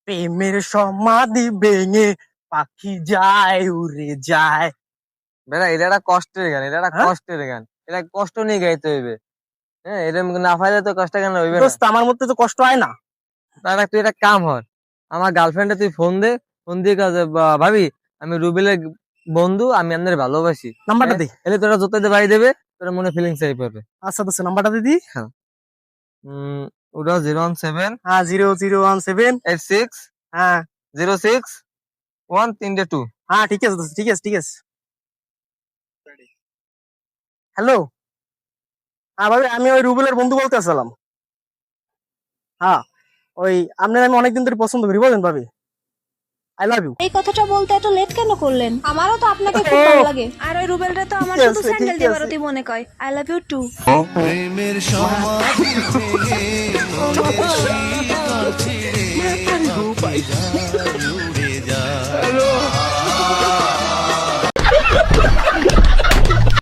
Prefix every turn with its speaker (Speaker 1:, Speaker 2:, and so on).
Speaker 1: প্রেমের সমাধি ভেঙে পাখি যায় উড়ে যায়।
Speaker 2: বেটা এটা একটা কষ্টের গান, এটা একটা
Speaker 1: হ্যাঁ
Speaker 2: কষ্টের গান, এটা কষ্ট নিয়ে গাইতে হইবে। হ্যাঁ, এটা না পাইলে তো কষ্ট গান হইবে না।
Speaker 1: দোস্ত, আমার মধ্যে তো কষ্ট হয় না।
Speaker 2: তার তুই একটা কাম হর, আমার গার্লফ্রেন্ডে তুই ফোন দে, ফোন দিয়ে কাজে ভাবি আমি রুবেলের বন্ধু, আমি আপনার ভালোবাসি।
Speaker 1: নাম্বারটা
Speaker 2: হ্যাঁ,
Speaker 1: দে।
Speaker 2: এলে তোরা যততে ভাই দেবে, তোরা মনে ফিলিংস আই পাবে।
Speaker 1: আচ্ছা দোস্ত, নাম্বারটা দিদি।
Speaker 2: হ্যাঁ, ওটা 017
Speaker 1: হ্যাঁ, 0017।
Speaker 2: 86
Speaker 1: হ্যাঁ
Speaker 2: 06 132।
Speaker 1: হ্যাঁ, ঠিক আছে দোস্ত, ঠিক আছে ঠিক আছে। হ্যালো। হ্যাঁ ভাবি, আমি ওই রুবেলের বন্ধু বলতে আসলাম। হ্যাঁ, ওই আপনার আমি অনেকদিন ধরে পছন্দ করি, বলেন ভাবি। I love you.
Speaker 3: এই কথাটা বলতে এত লেট কেন করলেন? আমারও তো আপনাকে খুব ভালো লাগে। আর ওই রুবেলটা তো আমার
Speaker 1: ঠিক
Speaker 3: শুধু
Speaker 1: আছে,
Speaker 3: স্যান্ডেল
Speaker 1: ঠিক
Speaker 3: দিয়ে
Speaker 1: আছে।
Speaker 3: বেরোতেই মনে কয়। I love you too.
Speaker 4: প্রেমের সমাধি ভেঙে মনের শীতল ছিঁড়ে পাখি যায়